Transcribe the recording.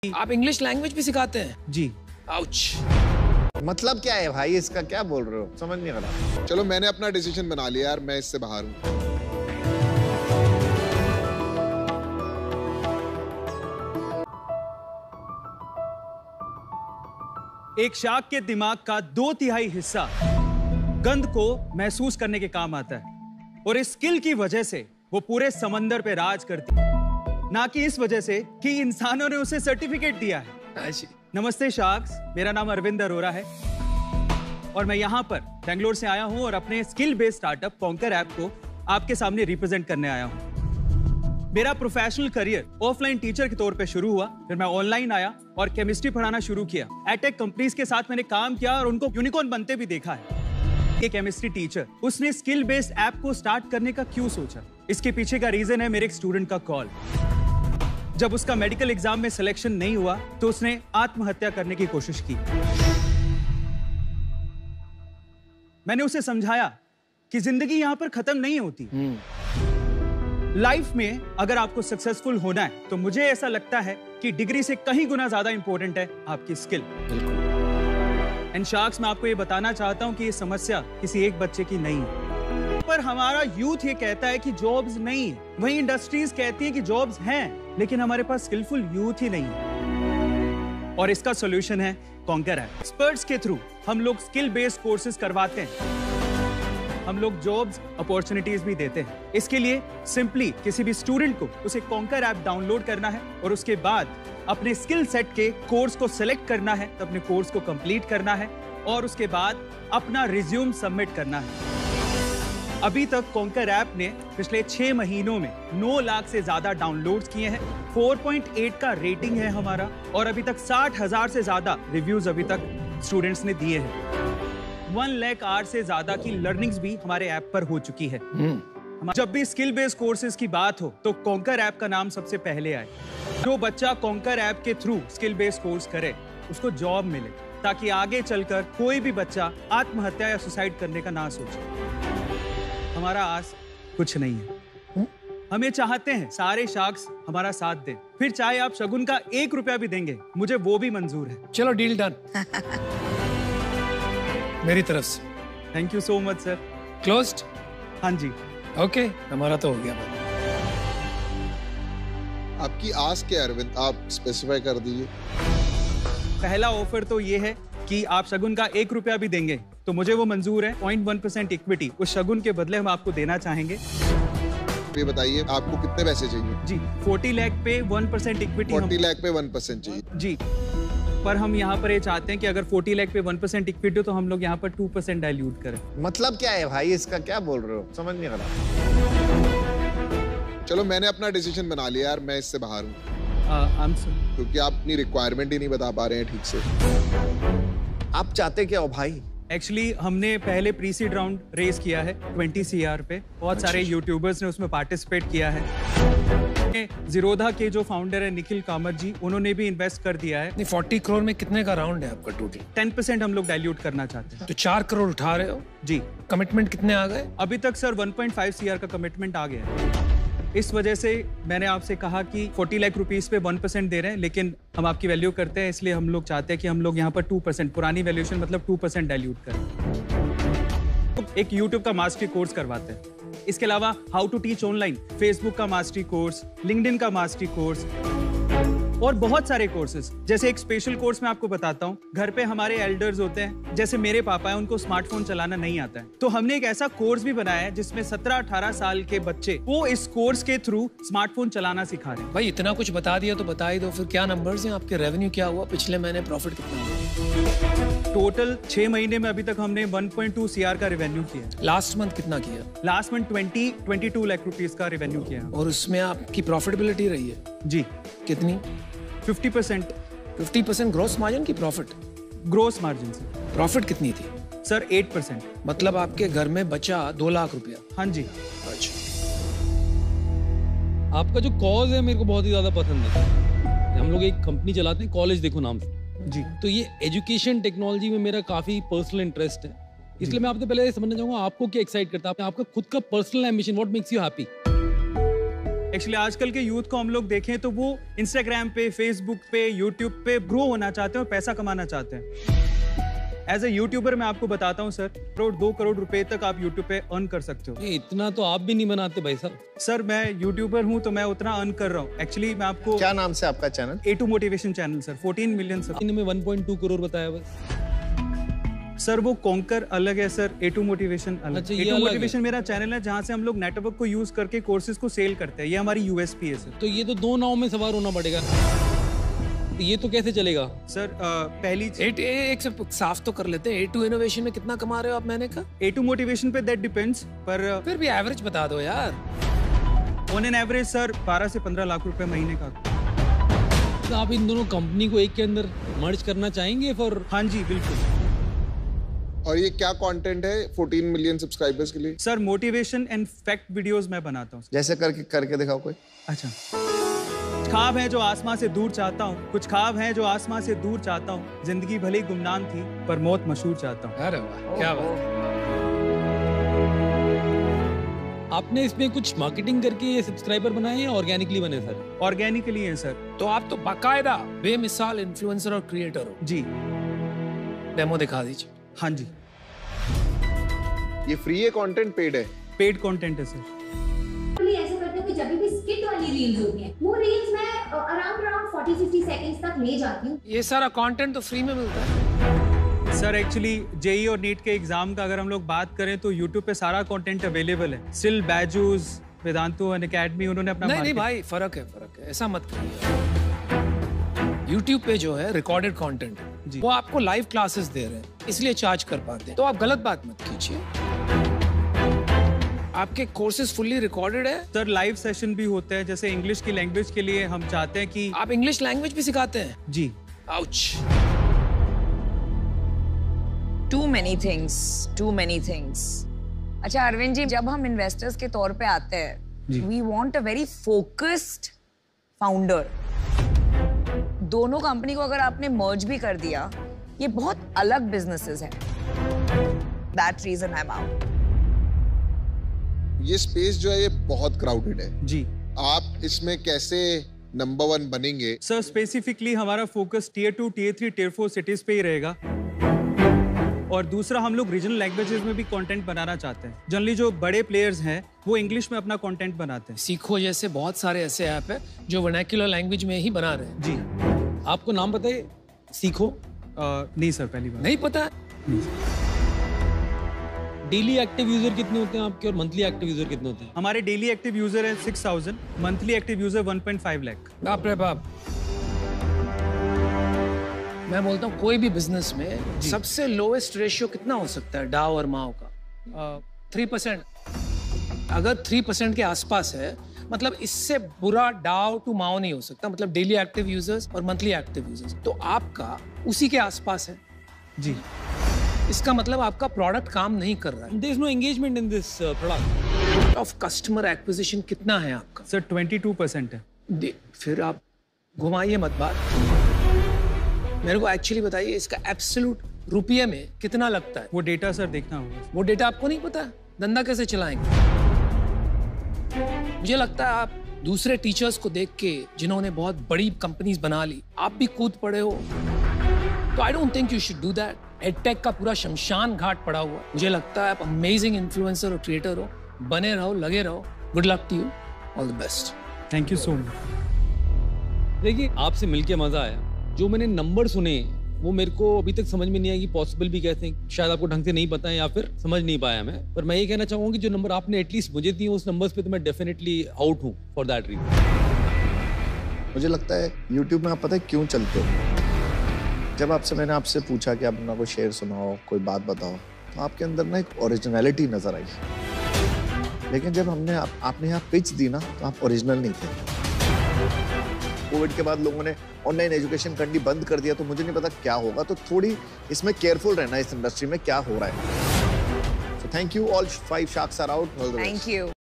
आप English language भी सिखाते हैं? जी। आउच। मतलब क्या है भाई इसका, क्या बोल रहे हो, समझ नहीं आ रहा। चलो मैंने अपना डिसीजन बना लिया यार, मैं इससे बाहर हूँ। एक शार्क के दिमाग का 2/3 हिस्सा गंध को महसूस करने के काम आता है और इस स्किल की वजह से वो पूरे समंदर पे राज करती है, ना कि इस वजह से कि इंसानों ने उसे सर्टिफिकेट दिया है। नमस्ते शार्क्स, मेरा नाम अरविंद अरोरा है और मैं यहाँ पर बेंगलोर से आया हूँ और अपने skill based startup conquer app को आपके सामने रिप्रेजेंट करने आया हूँ। मेरा प्रोफेशनल करियर ऑफलाइन टीचर के तौर पे शुरू हुआ, फिर मैं ऑनलाइन आया और केमिस्ट्री पढ़ाना शुरू किया। एटेक कंपनीज के साथ मैंने काम किया और उनको यूनिकॉर्न बनते भी देखा है। एक केमिस्ट्री टीचर, उसने स्किल बेस्ड ऐप को स्टार्ट करने का क्यों सोचा? इसके पीछे का रीजन है मेरे एक स्टूडेंट का कॉल। जब उसका मेडिकल एग्जाम में सिलेक्शन नहीं हुआ तो उसने आत्महत्या करने की कोशिश की। मैंने उसे समझाया कि जिंदगी यहां पर खत्म नहीं होती। लाइफ में अगर आपको सक्सेसफुल होना है तो मुझे ऐसा लगता है कि डिग्री से कहीं गुना ज्यादा इंपॉर्टेंट है आपकी स्किल। एंड शार्क्स, मैं आपको ये बताना चाहता हूं कि ये समस्या किसी एक बच्चे की नहीं है, पर हमारा यूथ ये कहता है कि जॉब्स नहीं है, वहीं इंडस्ट्रीज कहती हैं कि जॉब्स हैं, लेकिन हमारे पास स्किलफुल यूथ ही नहीं है। और इसका सॉल्यूशन है कॉन्कर ऐप। एक्सपर्ट्स के थ्रू हम लोग स्किल बेस्ड कोर्सेज करवाते हैं, हम लोग जॉब्स अपॉर्चुनिटीज भी देते हैं। इसके लिए सिंपली किसी भी स्टूडेंट को उसे कॉन्कर ऐप डाउनलोड करना है और उसके बाद अपने स्किल सेट के कोर्स को सिलेक्ट करना है, तो अपने कोर्स को कंप्लीट करना है और उसके बाद अपना रिज्यूम सबमिट करना है। अभी तक कॉन्कर ऐप ने पिछले 6 महीनों में 9 लाख से ज्यादा डाउनलोड्स किए हैं, 4.8 का रेटिंग है हमारा और अभी तक 60,000 से ज्यादा रिव्यूज अभी तक स्टूडेंट्स ने दिए हैं। 1 लाख आवर्स से ज्यादा की लर्निंग्स भी हमारे ऐप पर हो चुकी है। जब भी स्किल बेस्ड कोर्सेज की बात हो तो कॉन्कर ऐप का नाम सबसे पहले आए। जो बच्चा कॉन्कर ऐप के थ्रू स्किल बेस्ड कोर्स करे उसको जॉब मिले, ताकि आगे चलकर कोई भी बच्चा आत्महत्या या सुसाइड करने का ना सोचे। हमारा आस कुछ नहीं है, हमें चाहते हैं सारे शार्क्स हमारा साथ दें, फिर चाहे आप शगुन का 1 रुपया भी देंगे, मुझे वो भी मंजूर है। चलो डील डन। मेरी तरफ से thank you so much sir. Closed? हाँ जी। ओके, हमारा तो हो गया। आपकी आस क्या है अरविंद, आप स्पेसिफाई कर दीजिए। पहला ऑफर तो ये है कि आप शगुन का 1 रुपया भी देंगे तो मुझे वो मंजूर है। 0.1% इक्विटी उस शगुन के बदले हम आपको देना चाहेंगे। ये बताइए आपको कितने पैसे चाहिए? जी, 40 लाख पे 1% इक्विटी। 40 लाख पे 1% चाहिए जी, पर हम यहाँ पर ये चाहते हैं कि अगर 40 लाख पे 1% इक्विटी हो तो हम लोग यहाँ पर 2% डाइल्यूट करें। मतलब क्या है भाई इसका, क्या बोल रहे हो, समझ नहीं आ रहा। चलो मैंने अपना डिसीजन बना लिया यार, मैं इससे बाहर हूँ। क्योंकि आप अपनी रिक्वायरमेंट ही नहीं बता पा रहे हैं ठीक से। आप चाहते क्या हो भाई? एक्चुअली हमने पहले प्री सीड राउंड रेस किया है 20 CR पे, बहुत सारे यूट्यूबर्स ने उसमें पार्टिसिपेट किया है। जीरोधा के जो फाउंडर है निखिल कामत जी, उन्होंने भी इन्वेस्ट कर दिया है। 40 करोड़ में कितने का राउंड है आपका टोटल? 10% हम लोग डाइल्यूट करना चाहते हैं। तो 4 करोड़ उठा रहे हो? जी। कमिटमेंट कितने आ गए? अभी तक सर 1.5 CR का कमिटमेंट आ गया है। इस वजह से मैंने आपसे कहा कि 40 लाख रुपीस पे 1% दे रहे हैं, लेकिन हम आपकी वैल्यू करते हैं, इसलिए हम लोग चाहते हैं कि हम लोग यहाँ पर 2%, पुरानी वैल्यूएशन मतलब 2% डाइल्यूट करें। एक यूट्यूब का मास्टरी कोर्स करवाते हैं, इसके अलावा how to teach online, Facebook का मास्टरी कोर्स, लिंक्डइन का मास्टरी कोर्स और बहुत सारे कोर्सेज। जैसे एक स्पेशल कोर्स मैं आपको बताता हूँ, घर पे हमारे एल्डर्स होते हैं, जैसे मेरे पापा हैं, उनको स्मार्टफोन चलाना नहीं आता है, तो हमने एक ऐसा कोर्स भी बनाया है जिसमें 17-18 साल के बच्चे वो इस कोर्स के थ्रू स्मार्टफोन चलाना सिखा रहे हैं। भाई इतना कुछ बता दिया तो बता ही दो, फिर क्या नंबर्स हैं आपके? रेवेन्यू क्या हुआ पिछले महीने? प्रॉफिट कितना हुआ? टोटल 6 महीने में अभी तक हमने 1.2 CR का रेवेन्यू किया। लास्ट मंथ कितना किया? लास्ट मंथ 22 लाख रुपीस का रेवेन्यू किया। और उसमें आपकी प्रॉफिटेबिलिटी रही है? जी। कितनी? 50%। 50% ग्रोस मार्जिन की प्रॉफिट? ग्रोस मार्जिन से। प्रॉफिट कितनी थी सर? 8%। मतलब आपके घर में बचा 2 लाख रुपया? हाँ जी। अच्छा, आपका जो कॉज है मेरे को बहुत ही ज्यादा पसंद है। हम लोग एक कंपनी चलाते हैं, कॉलेज देखो नाम से जी। तो ये एजुकेशन टेक्नोलॉजी में मेरा काफी पर्सनल इंटरेस्ट है, इसलिए मैं आपसे पहले समझना चाहूंगा आपको क्या एक्साइट करता है, आपका खुद का personal ambition, what makes you happy? Actually आजकल के यूथ को हम लोग देखें तो वो इंस्टाग्राम पे, फेसबुक पे, यूट्यूब पे ग्रो होना चाहते हैं और पैसा कमाना चाहते हैं। एज ए यूट्यूबर मैं आपको बताता हूँ सर, 2 करोड़ रुपए तक आप यूट्यूब पे अर्न कर सकते हो। इतना तो आप भी नहीं बनाते भाई साहब। सर मैं यूट्यूबर हूँ तो मैं उतना अर्न कर रहा हूँ। एक्चुअली मैं आपको, क्या नाम से आपका channel? A2 motivation channel sir, 14 million sir. इनमें 1.2 करोड़ बताया बस। सर वो कॉन्कर अलग है सर, A2 मोटिवेशन अलग। अच्छा, ये A2 अलग मोटिवेशन मेरा चैनल है जहाँ से हम लोग नेटवर्क को यूज करके कोर्सेज को सेल करते हैं। ये हमारी USP है सर। तो ये तो 2 नाव में सवार होना पड़ेगा, ये तो कैसे चलेगा सर? पहली एक से साफ तो कर लेते हैं, A2 इनोवेशन में कितना कमा रहे हो आप महीने का? A2 मोटिवेशन पे दैट डिपेंड्स, पर फिर भी एवरेज बता दो यार। ऑन एन एवरेज सर 12 से 15 लाख रुपए महीने का। तो आप इन दोनों कंपनी को एक के अंदर मर्ज करना चाहेंगे फॉर? हाँ जी बिल्कुल। और ये क्या कंटेंट है 14 मिलियन सब्सक्राइबर्स के लिए? Sir motivation and fact videos मैं बनाता हूँ। जैसे करके दिखाओ कोई। अच्छा, ख्वाब है जो आसमां से दूर चाहता हूँ, कुछ ख्वाब है जो आसमां से दूर चाहता हूँ, जिंदगी भले ही गुमनाम थी पर मौत मशहूर चाहता हूँ। अरे वाह, क्या बात। आपने इसमें कुछ मार्केटिंग करके ये सब्सक्राइबर बनाए या ऑर्गेनिकली बने सर? ऑर्गेनिकली है सर। तो आप तो बाकायदा बेमिसाल इन्फ्लुएंसर और क्रिएटर हो। जी। डेमो दिखा दीजिए। हाँ जी। ये फ्री है कंटेंट, पेड है? पेड कंटेंट है सर। ऐसा करते हैं कि जब भी स्किट वाली रील्स होती हैं, वो रील्स मैं अराउंड 40-50 सेकंड्स तक ले जाती हूँ। ये सारा कंटेंट तो फ्री में मिलता है सर। एक्चुअली जेई और नीट के एग्जाम का अगर हम लोग बात करें तो यूट्यूब पे सारा कंटेंट अवेलेबल है। स्टिल बैजूस, वेदांतो अकेडमी, उन्होंने अपना नहीं भाई, फर्क है, ऐसा मत करिए। यूट्यूब पे जो है रिकॉर्डेड कंटेंट है, वो आपको लाइव क्लासेस दे रहे हैं, इसलिए चार्ज कर पाते हैं। तो आप गलत बात मत कीजिए। आपके कोर्सेज फुल्ली रिकॉर्डेड है सर। लाइव सेशन भी होते हैं, जैसे इंग्लिश की लैंग्वेज के लिए हम चाहते हैं कि आप इंग्लिश लैंग्वेज भी सिखाते हैं? जी। आउच। Too many things. अच्छा अरविंद जी, जब हम इन्वेस्टर्स के तौर पे आते हैं, we want a very focused founder. दोनों कंपनी को अगर आपने मर्ज भी कर दिया, ये बहुत अलग बिजनेसेस हैं। That reason I'm out. ये स्पेस जो है ये बहुत क्राउडेड है जी। आप इसमें कैसे नंबर 1 बनेंगे? सर स्पेसिफिकली हमारा focus Tier 2, Tier 3, Tier 4 cities पे ही रहेगा। और दूसरा, हम लोग रीजनल लैंग्वेजेस में भी कंटेंट बनाना चाहते हैं। जनरली जो बड़े प्लेयर्स हैं वो इंग्लिश में अपना कंटेंट बनाते हैं। सीखो जैसे बहुत सारे ऐसे ऐप है जो वर्नाक्युलर लैंग्वेज में ही बना रहे हैं। जी। आपको नाम पता है सीखो? नहीं सर, पहली बार। नहीं पता? डेली एक्टिव यूजर कितने होते हैं आपके और मंथली एक्टिव यूजर कितने होते हैं? हमारे डेली एक्टिव यूजर है 6000, मंथली एक्टिव यूजर 1.5 लाख। बाप रे बाप। मैं बोलता हूँ कोई भी बिजनेस में सबसे लोएस्ट रेशियो कितना हो सकता है डाव और माव का? 3%। अगर 3% के आसपास है, मतलब इससे बुरा डाव टू माव नहीं हो सकता, मतलब डेली एक्टिव यूजर्स और मंथली एक्टिव यूजर्स। तो आपका उसी के आसपास है जी। इसका मतलब आपका प्रोडक्ट काम नहीं कर रहा है। There is no engagement in this product. Of customer acquisition कितना है आपका? सर 22% है। फिर आप घुमाइए मत बात, मेरे को एक्चुअली बताइए इसका एब्सोल्यूट रुपये में कितना लगता है? वो डेटा सर देखना होगा। वो डेटा आपको नहीं पता? धंधा कैसे चलाएंगे? मुझे लगता है आप दूसरे टीचर्स को देख के जिन्होंने बहुत बड़ी कंपनीज बना ली, आप भी कूद पड़े हो। तो I don't think you should do that. Edtech का पूरा शमशान घाट पड़ा हुआ। मुझे लगता है आप अमेजिंग इन्फ्लुएंसर और क्रिएटर हो, बने रहो, लगे रहो। Good luck to you, all the best. Thank you so much. देखिए, आपसे मिलके मजा आया। जो मैंने नंबर सुने वो मेरे को अभी तक समझ में नहीं आया कि पॉसिबल भी कैसे हैं। शायद आपको ढंग से नहीं पता है या फिर समझ नहीं पाया मैं, पर मैं ये कहना चाहूंगा कि जो नंबर आपने एटलीस्ट मुझे दिए उस नंबर्स पे तो मैं डेफिनेटली आउट हूँ फॉर दैट रीजन। मुझे लगता है यूट्यूब में आप पता है क्यों चलते हो? जब मैंने आपसे पूछा कि आप अपना कोई शेर सुनाओ, कोई बात बताओ, तो आपके अंदर ना एक ओरिजिनलिटी नजर आई। लेकिन जब आपने यहाँ पिच दी ना, तो आप ओरिजिनल नहीं थे। कोविड के बाद लोगों ने ऑनलाइन एजुकेशन करनी बंद कर दिया, तो मुझे नहीं पता क्या होगा। तो थोड़ी इसमें केयरफुल रहना इस इंडस्ट्री में क्या हो रहा है। So thank you, all 5 sharks are out. Thank you.